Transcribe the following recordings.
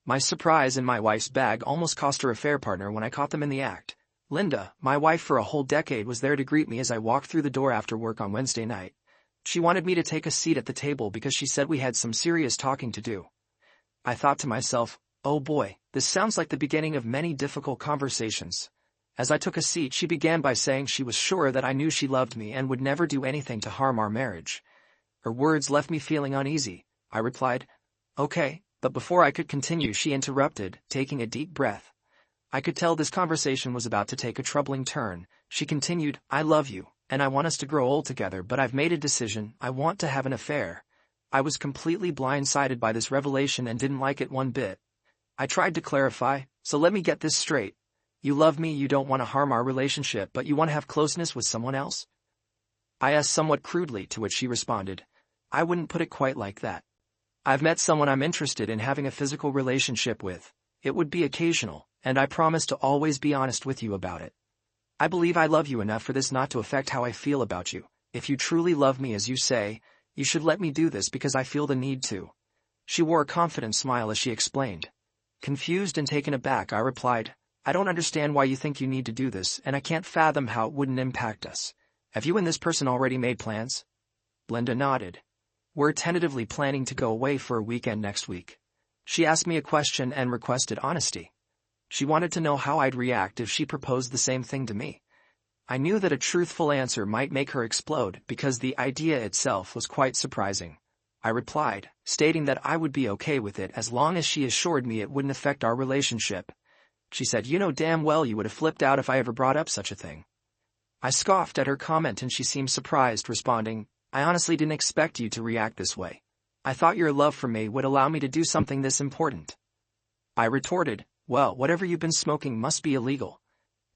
My surprise and my wife's bag almost cost her a fair partner when I caught them in the act. Linda, my wife for a whole decade, was there to greet me as I walked through the door after work on Wednesday night. She wanted me to take a seat at the table because she said we had some serious talking to do. I thought to myself, oh boy, this sounds like the beginning of many difficult conversations. As I took a seat, she began by saying she was sure that I knew she loved me and would never do anything to harm our marriage. Her words left me feeling uneasy. I replied, okay, but before I could continue she interrupted, taking a deep breath. I could tell this conversation was about to take a troubling turn. She continued, I love you, and I want us to grow old together, but I've made a decision. I want to have an affair. I was completely blindsided by this revelation and didn't like it one bit. I tried to clarify, so let me get this straight. You love me, you don't want to harm our relationship, but you want to have closeness with someone else? I asked somewhat crudely, to which she responded, I wouldn't put it quite like that. I've met someone I'm interested in having a physical relationship with. It would be occasional, and I promise to always be honest with you about it. I believe I love you enough for this not to affect how I feel about you. If you truly love me as you say, you should let me do this because I feel the need to. She wore a confident smile as she explained. Confused and taken aback, I replied, I don't understand why you think you need to do this, and I can't fathom how it wouldn't impact us. Have you and this person already made plans? Linda nodded. We're tentatively planning to go away for a weekend next week. She asked me a question and requested honesty. She wanted to know how I'd react if she proposed the same thing to me. I knew that a truthful answer might make her explode because the idea itself was quite surprising. I replied, stating that I would be okay with it as long as she assured me it wouldn't affect our relationship. She said, you know damn well you would have flipped out if I ever brought up such a thing. I scoffed at her comment and she seemed surprised, responding, I honestly didn't expect you to react this way. I thought your love for me would allow me to do something this important. I retorted, well, whatever you've been smoking must be illegal.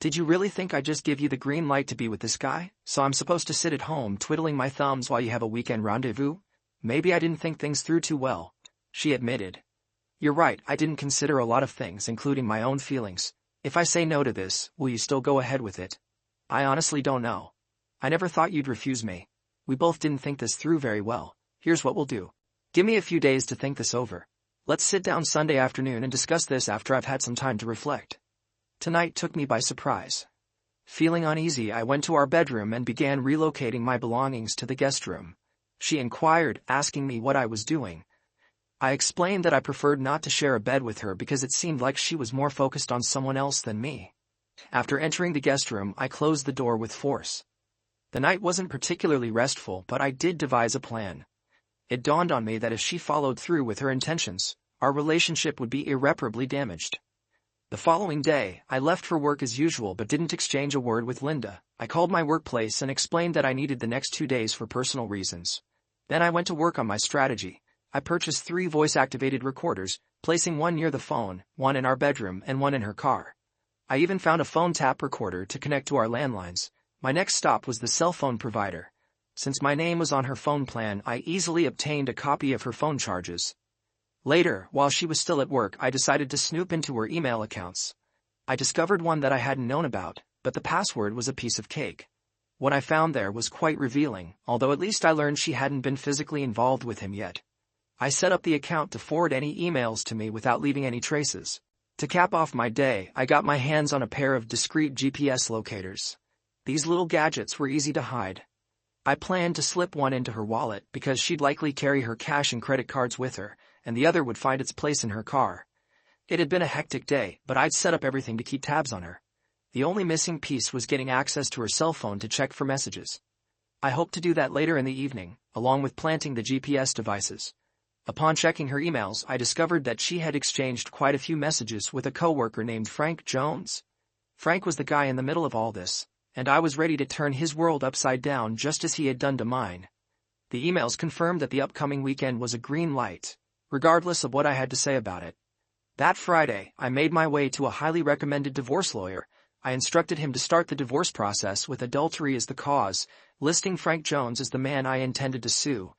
Did you really think I'd just give you the green light to be with this guy, so I'm supposed to sit at home twiddling my thumbs while you have a weekend rendezvous? Maybe I didn't think things through too well, she admitted. You're right, I didn't consider a lot of things, including my own feelings. If I say no to this, will you still go ahead with it? I honestly don't know. I never thought you'd refuse me. We both didn't think this through very well. Here's what we'll do. Give me a few days to think this over. Let's sit down Sunday afternoon and discuss this after I've had some time to reflect. Tonight took me by surprise. Feeling uneasy, I went to our bedroom and began relocating my belongings to the guest room. She inquired, asking me what I was doing. I explained that I preferred not to share a bed with her because it seemed like she was more focused on someone else than me. After entering the guest room, I closed the door with force. The night wasn't particularly restful, but I did devise a plan. It dawned on me that if she followed through with her intentions, our relationship would be irreparably damaged. The following day, I left for work as usual but didn't exchange a word with Linda. I called my workplace and explained that I needed the next 2 days for personal reasons. Then I went to work on my strategy. I purchased 3 voice-activated recorders, placing one near the phone, one in our bedroom, and one in her car. I even found a phone tap recorder to connect to our landlines. My next stop was the cell phone provider. Since my name was on her phone plan, I easily obtained a copy of her phone charges. Later, while she was still at work, I decided to snoop into her email accounts. I discovered one that I hadn't known about, but the password was a piece of cake. What I found there was quite revealing, although at least I learned she hadn't been physically involved with him yet. I set up the account to forward any emails to me without leaving any traces. To cap off my day, I got my hands on a pair of discreet GPS locators. These little gadgets were easy to hide. I planned to slip one into her wallet because she'd likely carry her cash and credit cards with her, and the other would find its place in her car. It had been a hectic day, but I'd set up everything to keep tabs on her. The only missing piece was getting access to her cell phone to check for messages. I hoped to do that later in the evening, along with planting the GPS devices. Upon checking her emails, I discovered that she had exchanged quite a few messages with a coworker named Frank Jones. Frank was the guy in the middle of all this, and I was ready to turn his world upside down just as he had done to mine. The emails confirmed that the upcoming weekend was a green light, regardless of what I had to say about it. That Friday, I made my way to a highly recommended divorce lawyer. I instructed him to start the divorce process with adultery as the cause, listing Frank Jones as the man I intended to sue.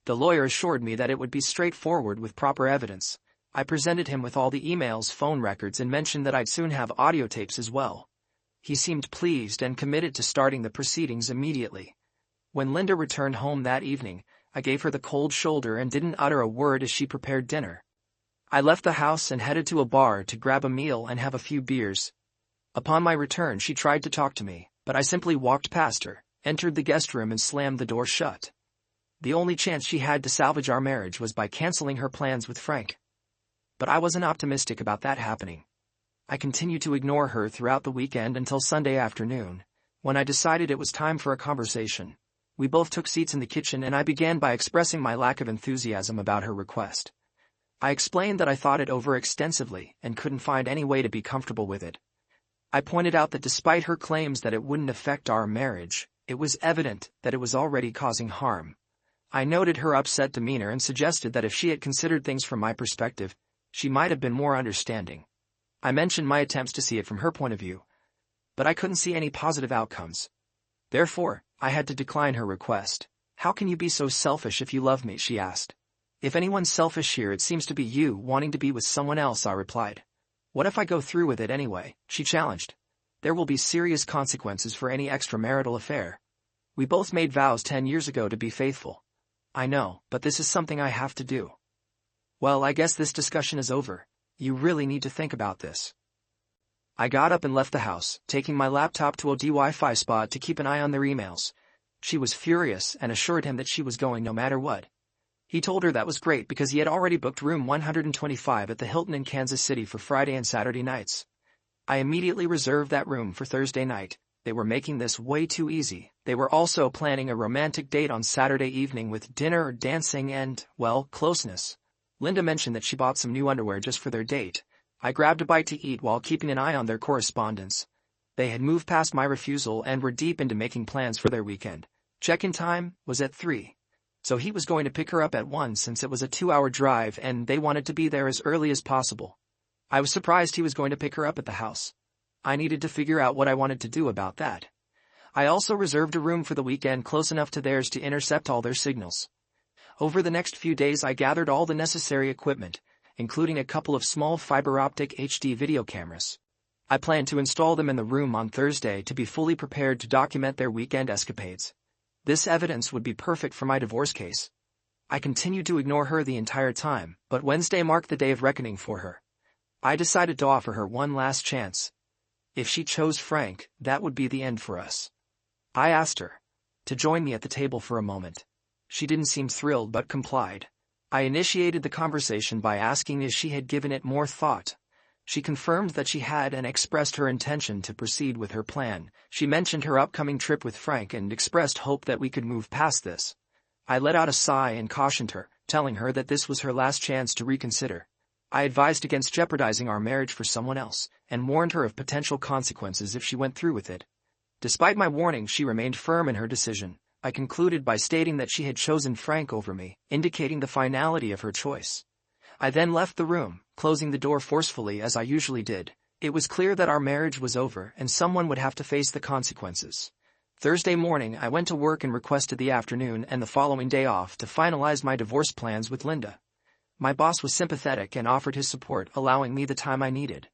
The lawyer assured me that it would be straightforward with proper evidence. I presented him with all the emails, phone records, and mentioned that I'd soon have audio tapes as well. He seemed pleased and committed to starting the proceedings immediately. When Linda returned home that evening, I gave her the cold shoulder and didn't utter a word as she prepared dinner. I left the house and headed to a bar to grab a meal and have a few beers. Upon my return, she tried to talk to me, but I simply walked past her, entered the guest room and slammed the door shut. The only chance she had to salvage our marriage was by canceling her plans with Frank. But I wasn't optimistic about that happening. I continued to ignore her throughout the weekend until Sunday afternoon, when I decided it was time for a conversation. We both took seats in the kitchen and I began by expressing my lack of enthusiasm about her request. I explained that I thought it over extensively and couldn't find any way to be comfortable with it. I pointed out that despite her claims that it wouldn't affect our marriage, it was evident that it was already causing harm. I noted her upset demeanor and suggested that if she had considered things from my perspective, she might have been more understanding. I mentioned my attempts to see it from her point of view, but I couldn't see any positive outcomes. Therefore, I had to decline her request. "How can you be so selfish if you love me?" she asked. "If anyone's selfish here, it seems to be you wanting to be with someone else," I replied. "What if I go through with it anyway?" she challenged. "There will be serious consequences for any extramarital affair. We both made vows 10 years ago to be faithful." "I know, but this is something I have to do." "Well, I guess this discussion is over. You really need to think about this." I got up and left the house, taking my laptop to a Wi-Fi spot to keep an eye on their emails. She was furious and assured him that she was going no matter what. He told her that was great because he had already booked room 125 at the Hilton in Kansas City for Friday and Saturday nights. I immediately reserved that room for Thursday night. They were making this way too easy. They were also planning a romantic date on Saturday evening with dinner, dancing, and, well, closeness. Linda mentioned that she bought some new underwear just for their date. I grabbed a bite to eat while keeping an eye on their correspondence. They had moved past my refusal and were deep into making plans for their weekend. Check-in time was at 3. So he was going to pick her up at 1 since it was a 2-hour drive and they wanted to be there as early as possible. I was surprised he was going to pick her up at the house. I needed to figure out what I wanted to do about that. I also reserved a room for the weekend close enough to theirs to intercept all their signals. Over the next few days I gathered all the necessary equipment, including a couple of small fiber optic HD video cameras. I planned to install them in the room on Thursday to be fully prepared to document their weekend escapades. This evidence would be perfect for my divorce case. I continued to ignore her the entire time, but Wednesday marked the day of reckoning for her. I decided to offer her one last chance. If she chose Frank, that would be the end for us. I asked her to join me at the table for a moment. She didn't seem thrilled but complied. I initiated the conversation by asking if she had given it more thought. She confirmed that she had and expressed her intention to proceed with her plan. She mentioned her upcoming trip with Frank and expressed hope that we could move past this. I let out a sigh and cautioned her, telling her that this was her last chance to reconsider. I advised against jeopardizing our marriage for someone else, and warned her of potential consequences if she went through with it. Despite my warning, she remained firm in her decision. I concluded by stating that she had chosen Frank over me, indicating the finality of her choice. I then left the room, closing the door forcefully as I usually did. It was clear that our marriage was over and someone would have to face the consequences. Thursday morning I went to work and requested the afternoon and the following day off to finalize my divorce plans with Linda. My boss was sympathetic and offered his support, allowing me the time I needed.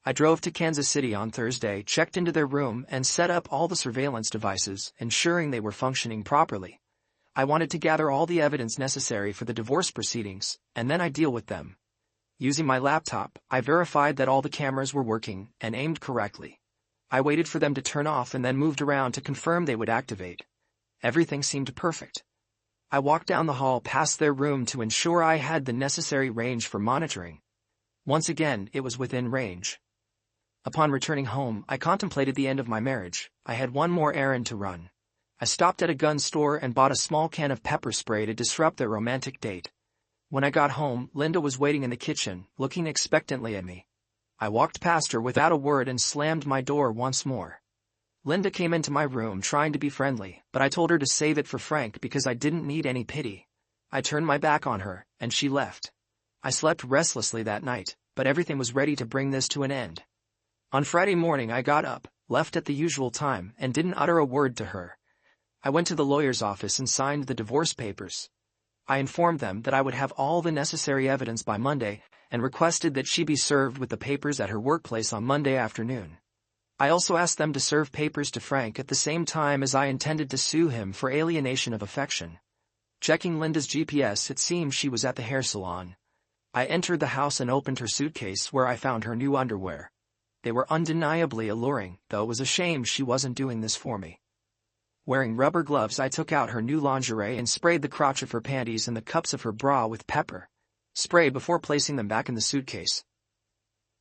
I drove to Kansas City on Thursday, checked into their room, and set up all the surveillance devices, ensuring they were functioning properly. I wanted to gather all the evidence necessary for the divorce proceedings, and then I'd deal with them. Using my laptop, I verified that all the cameras were working and aimed correctly. I waited for them to turn off and then moved around to confirm they would activate. Everything seemed perfect. I walked down the hall past their room to ensure I had the necessary range for monitoring. Once again, it was within range. Upon returning home, I contemplated the end of my marriage. I had one more errand to run. I stopped at a gun store and bought a small can of pepper spray to disrupt their romantic date. When I got home, Linda was waiting in the kitchen, looking expectantly at me. I walked past her without a word and slammed my door once more. Linda came into my room trying to be friendly, but I told her to save it for Frank because I didn't need any pity. I turned my back on her, and she left. I slept restlessly that night, but everything was ready to bring this to an end. On Friday morning I got up, left at the usual time, and didn't utter a word to her. I went to the lawyer's office and signed the divorce papers. I informed them that I would have all the necessary evidence by Monday, and requested that she be served with the papers at her workplace on Monday afternoon. I also asked them to serve papers to Frank at the same time as I intended to sue him for alienation of affection. Checking Linda's GPS, it seemed she was at the hair salon. I entered the house and opened her suitcase where I found her new underwear. They were undeniably alluring, though it was a shame she wasn't doing this for me. Wearing rubber gloves, I took out her new lingerie and sprayed the crotch of her panties and the cups of her bra with pepper spray before placing them back in the suitcase.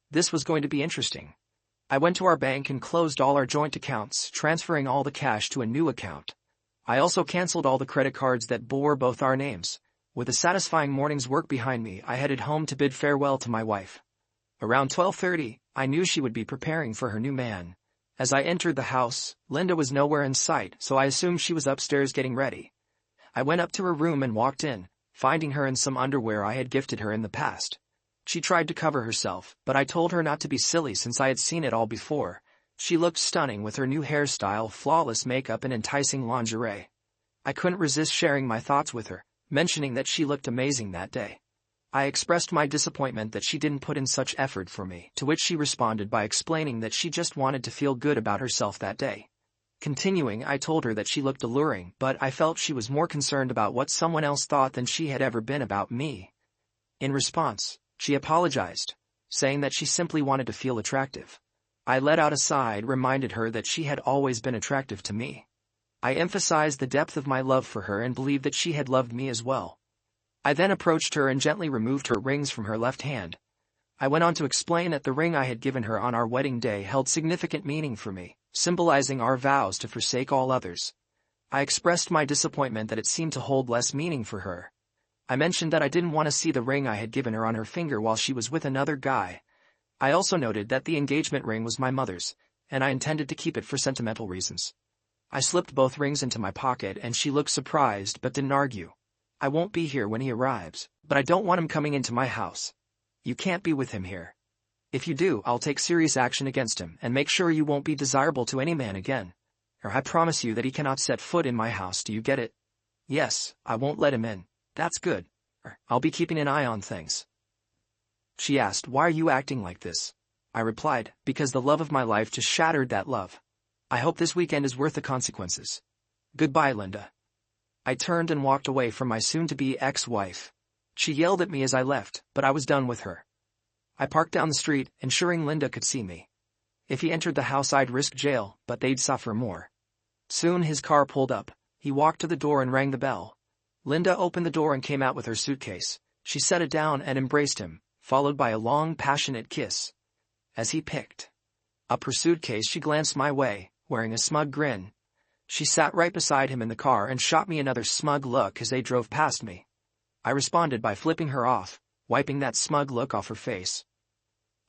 This was going to be interesting. I went to our bank and closed all our joint accounts, transferring all the cash to a new account. I also canceled all the credit cards that bore both our names. With a satisfying morning's work behind me, I headed home to bid farewell to my wife. Around 12:30, I knew she would be preparing for her new man. As I entered the house, Linda was nowhere in sight, so I assumed she was upstairs getting ready. I went up to her room and walked in, finding her in some underwear I had gifted her in the past. She tried to cover herself, but I told her not to be silly since I had seen it all before. She looked stunning with her new hairstyle, flawless makeup, and enticing lingerie. I couldn't resist sharing my thoughts with her, mentioning that she looked amazing that day. I expressed my disappointment that she didn't put in such effort for me, to which she responded by explaining that she just wanted to feel good about herself that day. Continuing, I told her that she looked alluring, but I felt she was more concerned about what someone else thought than she had ever been about me. In response, she apologized, saying that she simply wanted to feel attractive. I let out a sigh, reminded her that she had always been attractive to me. I emphasized the depth of my love for her and believed that she had loved me as well. I then approached her and gently removed her rings from her left hand. I went on to explain that the ring I had given her on our wedding day held significant meaning for me, symbolizing our vows to forsake all others. I expressed my disappointment that it seemed to hold less meaning for her. I mentioned that I didn't want to see the ring I had given her on her finger while she was with another guy. I also noted that the engagement ring was my mother's, and I intended to keep it for sentimental reasons. I slipped both rings into my pocket and she looked surprised but didn't argue. I won't be here when he arrives, but I don't want him coming into my house. You can't be with him here. If you do, I'll take serious action against him and make sure you won't be desirable to any man again. Or I promise you that he cannot set foot in my house. Do you get it? Yes, I won't let him in. That's good. I'll be keeping an eye on things. She asked, "Why are you acting like this?" I replied, "Because the love of my life just shattered that love. I hope this weekend is worth the consequences. Goodbye, Linda." I turned and walked away from my soon-to-be ex-wife. She yelled at me as I left, but I was done with her. I parked down the street, ensuring Linda could see me. If he entered the house, I'd risk jail, but they'd suffer more. Soon his car pulled up. He walked to the door and rang the bell. Linda opened the door and came out with her suitcase. She set it down and embraced him, followed by a long, passionate kiss. As he picked up her suitcase, she glanced my way, wearing a smug grin. She sat right beside him in the car and shot me another smug look as they drove past me. I responded by flipping her off, wiping that smug look off her face.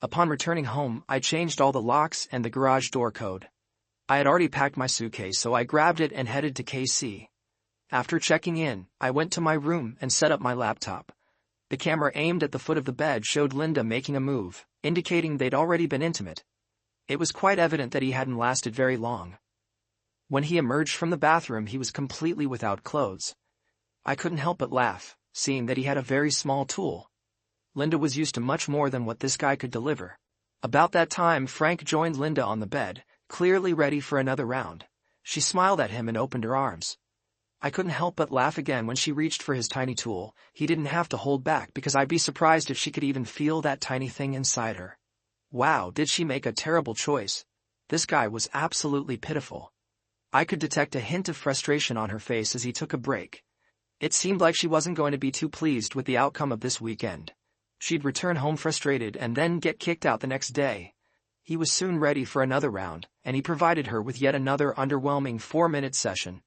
Upon returning home, I changed all the locks and the garage door code. I had already packed my suitcase, so I grabbed it and headed to KC. After checking in, I went to my room and set up my laptop. The camera aimed at the foot of the bed showed Linda making a move, indicating they'd already been intimate. It was quite evident that he hadn't lasted very long. When he emerged from the bathroom, he was completely without clothes. I couldn't help but laugh, seeing that he had a very small tool. Linda was used to much more than what this guy could deliver. About that time, Frank joined Linda on the bed, clearly ready for another round. She smiled at him and opened her arms. I couldn't help but laugh again when she reached for his tiny tool. He didn't have to hold back because I'd be surprised if she could even feel that tiny thing inside her. Wow, did she make a terrible choice? This guy was absolutely pitiful. I could detect a hint of frustration on her face as he took a break. It seemed like she wasn't going to be too pleased with the outcome of this weekend. She'd return home frustrated and then get kicked out the next day. He was soon ready for another round, and he provided her with yet another underwhelming 4-minute session.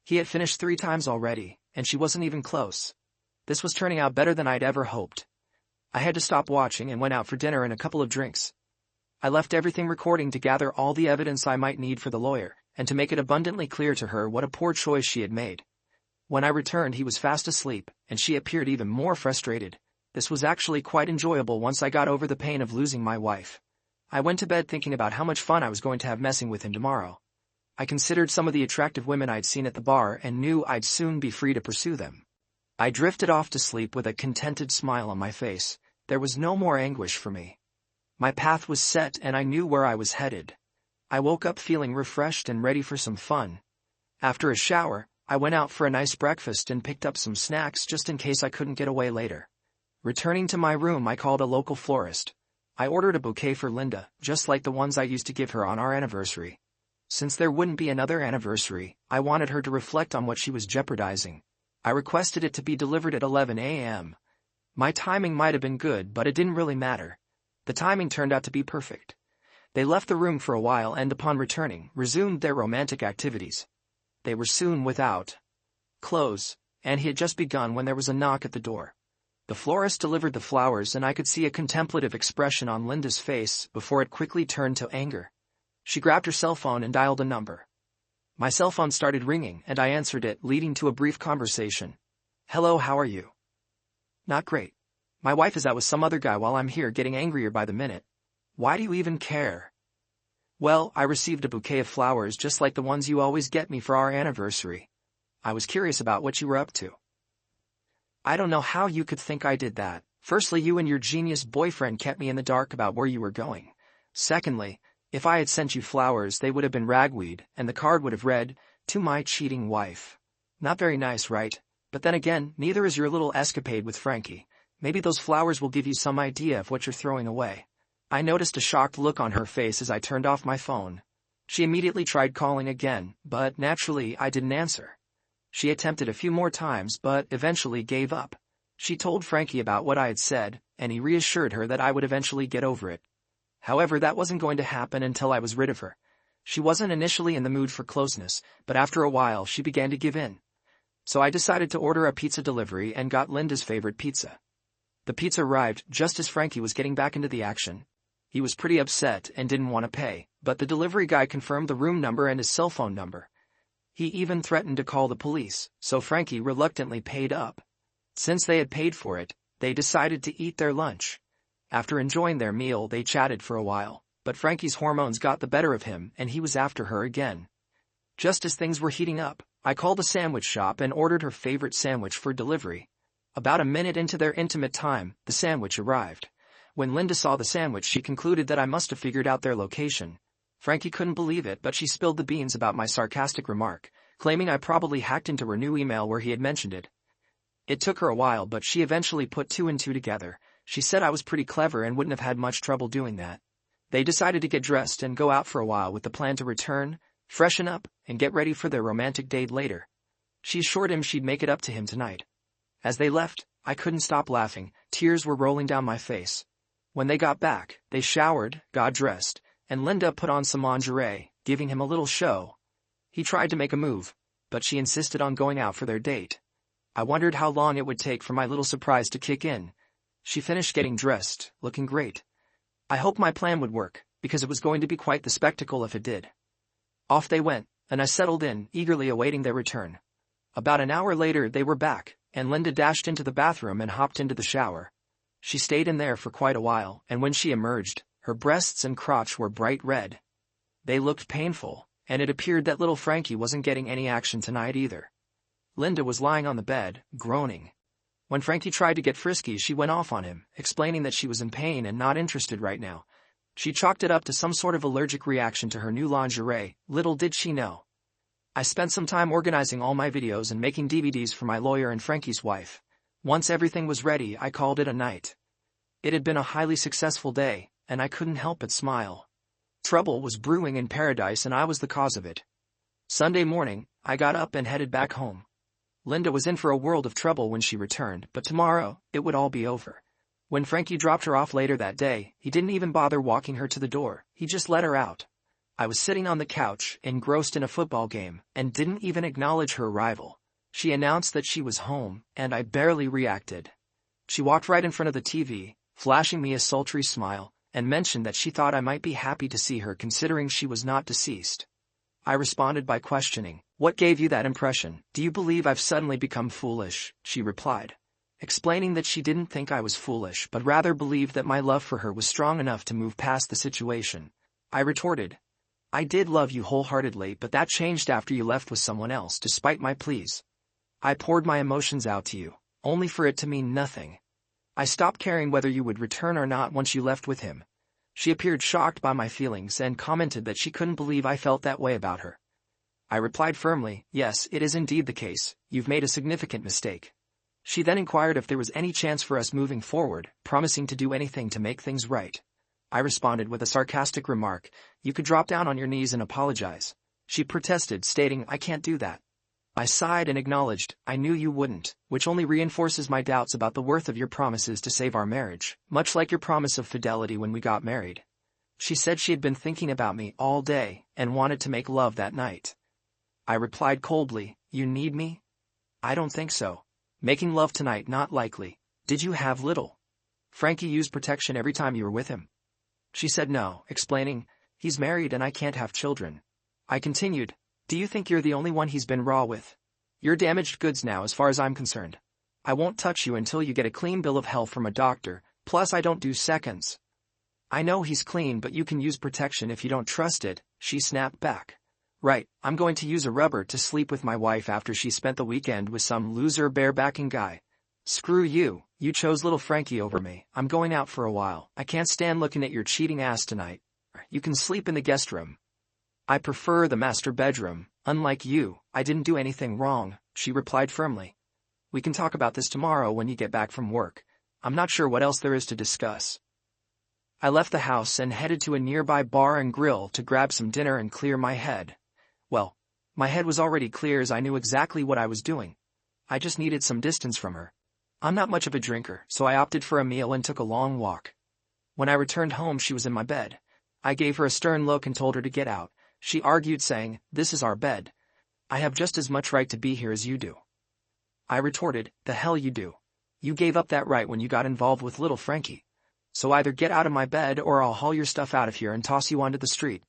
He had finished 3 times already, and she wasn't even close. This was turning out better than I'd ever hoped. I had to stop watching and went out for dinner and a couple of drinks. I left everything recording to gather all the evidence I might need for the lawyer, and to make it abundantly clear to her what a poor choice she had made. When I returned, he was fast asleep, and she appeared even more frustrated. This was actually quite enjoyable once I got over the pain of losing my wife. I went to bed thinking about how much fun I was going to have messing with him tomorrow. I considered some of the attractive women I'd seen at the bar and knew I'd soon be free to pursue them. I drifted off to sleep with a contented smile on my face. There was no more anguish for me. My path was set and I knew where I was headed. I woke up feeling refreshed and ready for some fun. After a shower, I went out for a nice breakfast and picked up some snacks just in case I couldn't get away later. Returning to my room, I called a local florist. I ordered a bouquet for Linda, just like the ones I used to give her on our anniversary. Since there wouldn't be another anniversary, I wanted her to reflect on what she was jeopardizing. I requested it to be delivered at 11 a.m. My timing might have been good, but it didn't really matter. The timing turned out to be perfect. They left the room for a while and upon returning, resumed their romantic activities. They were soon without clothes, and he had just begun when there was a knock at the door. The florist delivered the flowers and I could see a contemplative expression on Linda's face before it quickly turned to anger. She grabbed her cell phone and dialed a number. My cell phone started ringing and I answered it, leading to a brief conversation. "Hello, how are you?" "Not great. My wife is out with some other guy while I'm here getting angrier by the minute." "Why do you even care?" "Well, I received a bouquet of flowers just like the ones you always get me for our anniversary. I was curious about what you were up to." "I don't know how you could think I did that. Firstly, you and your genius boyfriend kept me in the dark about where you were going. Secondly, if I had sent you flowers, they would have been ragweed, and the card would have read, 'To my cheating wife.' Not very nice, right? But then again, neither is your little escapade with Frankie. Maybe those flowers will give you some idea of what you're throwing away." I noticed a shocked look on her face as I turned off my phone. She immediately tried calling again, but naturally I didn't answer. She attempted a few more times but eventually gave up. She told Frankie about what I had said, and he reassured her that I would eventually get over it. However, that wasn't going to happen until I was rid of her. She wasn't initially in the mood for closeness, but after a while she began to give in. So I decided to order a pizza delivery and got Linda's favorite pizza. The pizza arrived just as Frankie was getting back into the action. He was pretty upset and didn't want to pay, but the delivery guy confirmed the room number and his cell phone number. He even threatened to call the police, so Frankie reluctantly paid up. Since they had paid for it, they decided to eat their lunch. After enjoying their meal, they chatted for a while, but Frankie's hormones got the better of him and he was after her again. Just as things were heating up, I called a sandwich shop and ordered her favorite sandwich for delivery. About a minute into their intimate time, the sandwich arrived. When Linda saw the sandwich, she concluded that I must have figured out their location. Frankie couldn't believe it, but she spilled the beans about my sarcastic remark, claiming I probably hacked into her new email where he had mentioned it. It took her a while, but she eventually put two and two together. She said I was pretty clever and wouldn't have had much trouble doing that. They decided to get dressed and go out for a while with the plan to return, freshen up, and get ready for their romantic date later. She assured him she'd make it up to him tonight. As they left, I couldn't stop laughing. Tears were rolling down my face. When they got back, they showered, got dressed, and Linda put on some lingerie, giving him a little show. He tried to make a move, but she insisted on going out for their date. I wondered how long it would take for my little surprise to kick in. She finished getting dressed, looking great. I hoped my plan would work, because it was going to be quite the spectacle if it did. Off they went, and I settled in, eagerly awaiting their return. About an hour later they were back, and Linda dashed into the bathroom and hopped into the shower. She stayed in there for quite a while, and when she emerged, her breasts and crotch were bright red. They looked painful, and it appeared that little Frankie wasn't getting any action tonight either. Linda was lying on the bed, groaning. When Frankie tried to get frisky, she went off on him, explaining that she was in pain and not interested right now. She chalked it up to some sort of allergic reaction to her new lingerie. Little did she know. I spent some time organizing all my videos and making DVDs for my lawyer and Frankie's wife. Once everything was ready, I called it a night. It had been a highly successful day, and I couldn't help but smile. Trouble was brewing in paradise and I was the cause of it. Sunday morning, I got up and headed back home. Linda was in for a world of trouble when she returned, but tomorrow, it would all be over. When Frankie dropped her off later that day, he didn't even bother walking her to the door, he just let her out. I was sitting on the couch, engrossed in a football game, and didn't even acknowledge her arrival. She announced that she was home, and I barely reacted. She walked right in front of the TV, flashing me a sultry smile, and mentioned that she thought I might be happy to see her considering she was not deceased. I responded by questioning, "What gave you that impression? Do you believe I've suddenly become foolish?" She replied, explaining that she didn't think I was foolish but rather believed that my love for her was strong enough to move past the situation. I retorted, "I did love you wholeheartedly, but that changed after you left with someone else despite my pleas. I poured my emotions out to you, only for it to mean nothing. I stopped caring whether you would return or not once you left with him." She appeared shocked by my feelings and commented that she couldn't believe I felt that way about her. I replied firmly, "Yes, it is indeed the case. You've made a significant mistake. She then inquired if there was any chance for us moving forward, promising to do anything to make things right. I responded with a sarcastic remark, "You could drop down on your knees and apologize." She protested, stating, "I can't do that." I sighed and acknowledged, "I knew you wouldn't," which only reinforces my doubts about the worth of your promises to save our marriage, much like your promise of fidelity when we got married. She said she had been thinking about me all day and wanted to make love that night. I replied coldly, "You need me?" "I don't think so. Making love tonight, not likely." "Did you have little Frankie use protection every time you were with him?" She said no, explaining, "He's married and I can't have children." I continued, "Do you think you're the only one he's been raw with? You're damaged goods now as far as I'm concerned. I won't touch you until you get a clean bill of health from a doctor, plus I don't do seconds." "I know he's clean, but you can use protection if you don't trust it," she snapped back. "Right, I'm going to use a rubber to sleep with my wife after she spent the weekend with some loser barebacking guy. Screw you, you chose little Frankie over me. I'm going out for a while. I can't stand looking at your cheating ass tonight. You can sleep in the guest room." "I prefer the master bedroom. Unlike you, I didn't do anything wrong," she replied firmly. "We can talk about this tomorrow when you get back from work. I'm not sure what else there is to discuss." I left the house and headed to a nearby bar and grill to grab some dinner and clear my head. Well, my head was already clear as I knew exactly what I was doing. I just needed some distance from her. I'm not much of a drinker, so I opted for a meal and took a long walk. When I returned home, she was in my bed. I gave her a stern look and told her to get out. She argued, saying, "This is our bed. I have just as much right to be here as you do." I retorted, "The hell you do. You gave up that right when you got involved with little Frankie. So either get out of my bed or I'll haul your stuff out of here and toss you onto the street."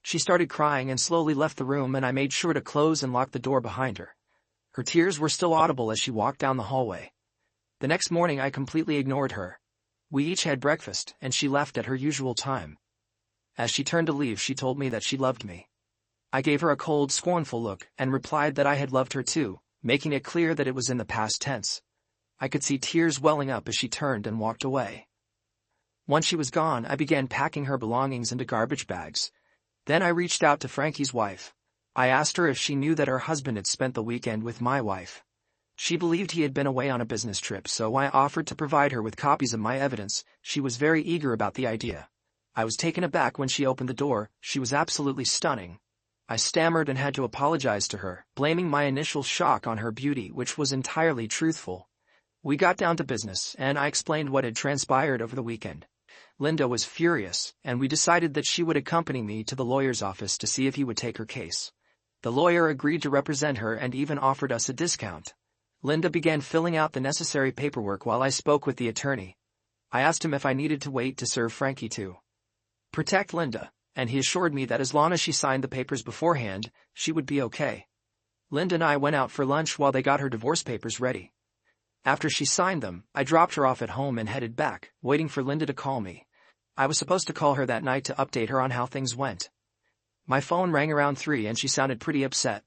She started crying and slowly left the room, and I made sure to close and lock the door behind her. Her tears were still audible as she walked down the hallway. The next morning I completely ignored her. We each had breakfast, and she left at her usual time. As she turned to leave, she told me that she loved me. I gave her a cold, scornful look and replied that I had loved her too, making it clear that it was in the past tense. I could see tears welling up as she turned and walked away. Once she was gone, I began packing her belongings into garbage bags. Then I reached out to Frankie's wife. I asked her if she knew that her husband had spent the weekend with my wife. She believed he had been away on a business trip, so I offered to provide her with copies of my evidence. She was very eager about the idea. I was taken aback when she opened the door. She was absolutely stunning. I stammered and had to apologize to her, blaming my initial shock on her beauty, which was entirely truthful. We got down to business, and I explained what had transpired over the weekend. Linda was furious, and we decided that she would accompany me to the lawyer's office to see if he would take her case. The lawyer agreed to represent her and even offered us a discount. Linda began filling out the necessary paperwork while I spoke with the attorney. I asked him if I needed to wait to serve Frankie to protect Linda, and he assured me that as long as she signed the papers beforehand, she would be okay. Linda and I went out for lunch while they got her divorce papers ready. After she signed them, I dropped her off at home and headed back, waiting for Linda to call me. I was supposed to call her that night to update her on how things went. My phone rang around 3 and she sounded pretty upset.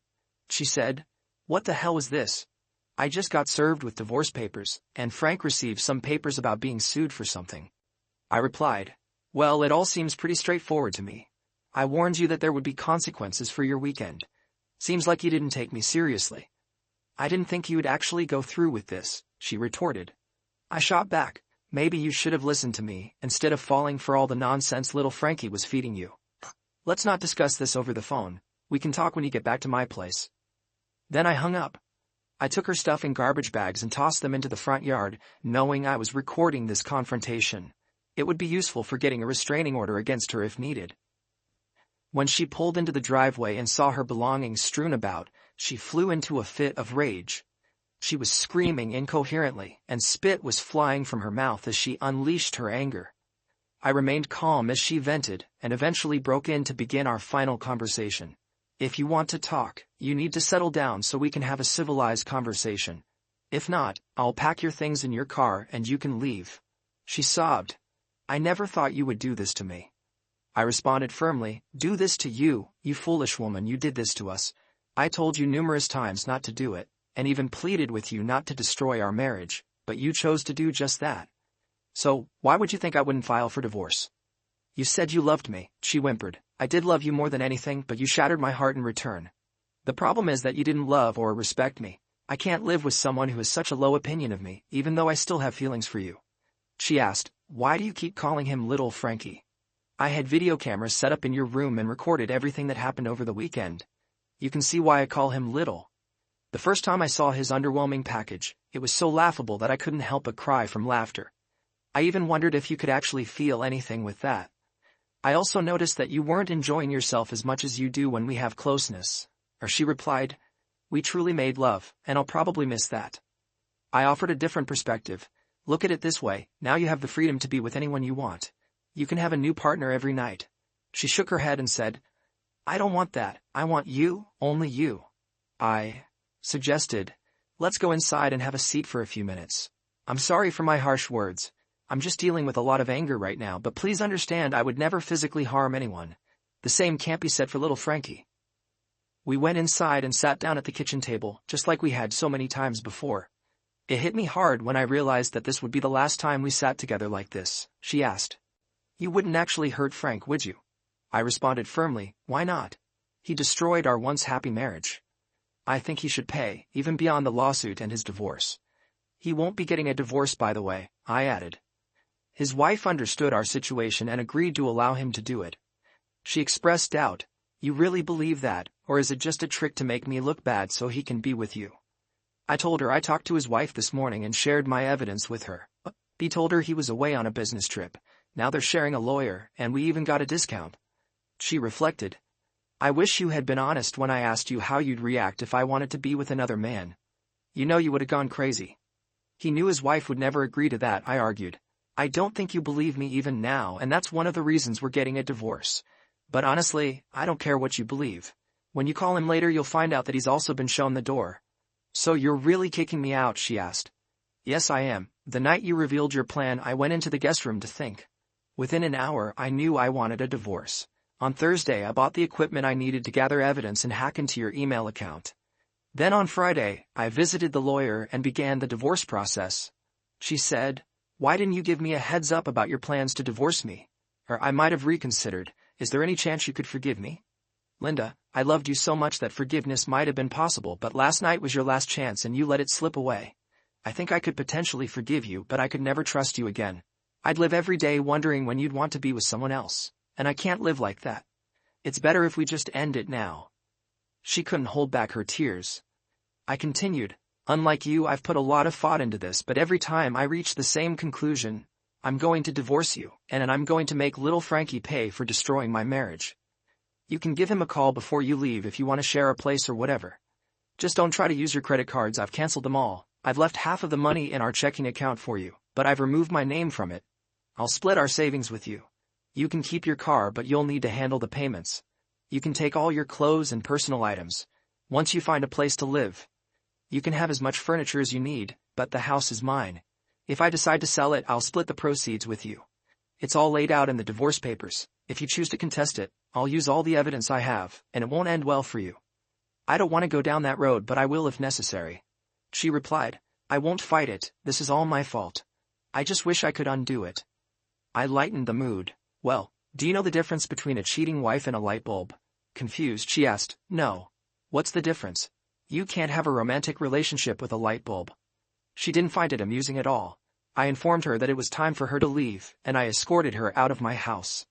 She said, "What the hell was this? I just got served with divorce papers, and Frank received some papers about being sued for something." I replied, "Well, it all seems pretty straightforward to me. I warned you that there would be consequences for your weekend. Seems like you didn't take me seriously." "I didn't think you would actually go through with this," she retorted. I shot back, "Maybe you should have listened to me, instead of falling for all the nonsense little Frankie was feeding you. Let's not discuss this over the phone. We can talk when you get back to my place." Then I hung up. I took her stuff in garbage bags and tossed them into the front yard, knowing I was recording this confrontation. It would be useful for getting a restraining order against her if needed. When she pulled into the driveway and saw her belongings strewn about, she flew into a fit of rage. She was screaming incoherently, and spit was flying from her mouth as she unleashed her anger. I remained calm as she vented, and eventually broke in to begin our final conversation. "If you want to talk, you need to settle down so we can have a civilized conversation. If not, I'll pack your things in your car and you can leave." She sobbed. "I never thought you would do this to me." I responded firmly, "Do this to you, you foolish woman, you did this to us. I told you numerous times not to do it, and even pleaded with you not to destroy our marriage, but you chose to do just that. So, why would you think I wouldn't file for divorce?" "You said you loved me," she whimpered. "I did love you more than anything, but you shattered my heart in return. The problem is that you didn't love or respect me. I can't live with someone who has such a low opinion of me, even though I still have feelings for you. She asked, why do you keep calling him Little Frankie? I had video cameras set up in your room and recorded everything that happened over the weekend. You can see why I call him Little. The first time I saw his underwhelming package, it was so laughable that I couldn't help but cry from laughter. I even wondered if you could actually feel anything with that. I also noticed that you weren't enjoying yourself as much as you do when we have closeness. Or she replied, we truly made love, and I'll probably miss that. I offered a different perspective. Look at it this way, now you have the freedom to be with anyone you want. You can have a new partner every night. She shook her head and said, I don't want that, I want you, only you. I suggested, let's go inside and have a seat for a few minutes. I'm sorry for my harsh words. I'm just dealing with a lot of anger right now, but please understand I would never physically harm anyone. The same can't be said for little Frankie. We went inside and sat down at the kitchen table, just like we had so many times before. It hit me hard when I realized that this would be the last time we sat together like this. She asked, you wouldn't actually hurt Frank, would you? I responded firmly, why not? He destroyed our once happy marriage. I think he should pay, even beyond the lawsuit and his divorce. He won't be getting a divorce, by the way, I added. His wife understood our situation and agreed to allow him to do it. She expressed doubt. You really believe that, or is it just a trick to make me look bad so he can be with you? I told her I talked to his wife this morning and shared my evidence with her. He told her he was away on a business trip. Now they're sharing a lawyer, and we even got a discount. She reflected. I wish you had been honest when I asked you how you'd react if I wanted to be with another man. You know you would have gone crazy. He knew his wife would never agree to that, I argued. I don't think you believe me even now, and that's one of the reasons we're getting a divorce. But honestly, I don't care what you believe. When you call him later, you'll find out that he's also been shown the door. So you're really kicking me out, she asked. Yes, I am. The night you revealed your plan, I went into the guest room to think. Within an hour, I knew I wanted a divorce. On Thursday, I bought the equipment I needed to gather evidence and hack into your email account. Then on Friday, I visited the lawyer and began the divorce process. She said, why didn't you give me a heads up about your plans to divorce me? Or I might have reconsidered. Is there any chance you could forgive me? Linda, I loved you so much that forgiveness might have been possible, but last night was your last chance and you let it slip away. I think I could potentially forgive you, but I could never trust you again. I'd live every day wondering when you'd want to be with someone else, and I can't live like that. It's better if we just end it now. She couldn't hold back her tears. I continued, unlike you, I've put a lot of thought into this, but every time I reach the same conclusion. I'm going to divorce you, and I'm going to make little Frankie pay for destroying my marriage. You can give him a call before you leave if you want to share a place or whatever. Just don't try to use your credit cards, I've canceled them all. I've left half of the money in our checking account for you, but I've removed my name from it. I'll split our savings with you. You can keep your car, but you'll need to handle the payments. You can take all your clothes and personal items. Once you find a place to live, you can have as much furniture as you need, but the house is mine. If I decide to sell it, I'll split the proceeds with you. It's all laid out in the divorce papers. If you choose to contest it, I'll use all the evidence I have, and it won't end well for you. I don't want to go down that road, but I will if necessary. She replied, I won't fight it, this is all my fault. I just wish I could undo it. I lightened the mood. Well, do you know the difference between a cheating wife and a light bulb? Confused, she asked, no. What's the difference? You can't have a romantic relationship with a light bulb. She didn't find it amusing at all. I informed her that it was time for her to leave, and I escorted her out of my house.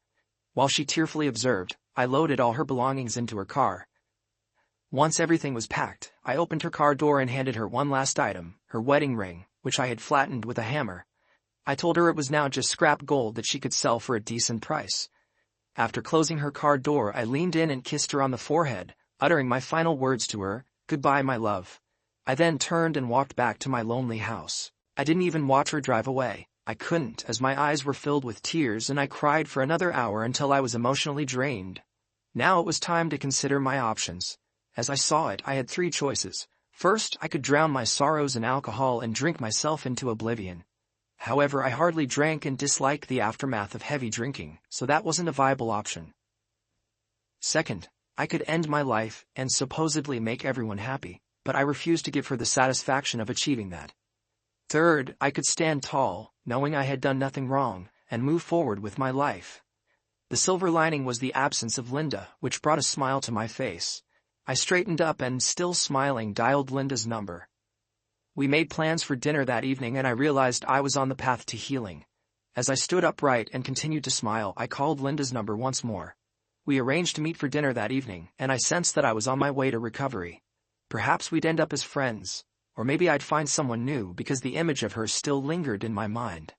While she tearfully observed, I loaded all her belongings into her car. Once everything was packed, I opened her car door and handed her one last item, her wedding ring, which I had flattened with a hammer. I told her it was now just scrap gold that she could sell for a decent price. After closing her car door, I leaned in and kissed her on the forehead, uttering my final words to her, goodbye, my love. I then turned and walked back to my lonely house. I didn't even watch her drive away. I couldn't, as my eyes were filled with tears, and I cried for another hour until I was emotionally drained. Now it was time to consider my options. As I saw it, I had three choices. First, I could drown my sorrows in alcohol and drink myself into oblivion. However, I hardly drank and disliked the aftermath of heavy drinking, so that wasn't a viable option. Second, I could end my life and supposedly make everyone happy, but I refused to give her the satisfaction of achieving that. Third, I could stand tall, knowing I had done nothing wrong, and move forward with my life. The silver lining was the absence of Linda, which brought a smile to my face. I straightened up and, still smiling, dialed Linda's number. We made plans for dinner that evening and I realized I was on the path to healing. As I stood upright and continued to smile, I called Linda's number once more. We arranged to meet for dinner that evening, and I sensed that I was on my way to recovery. Perhaps we'd end up as friends, or maybe I'd find someone new because the image of her still lingered in my mind.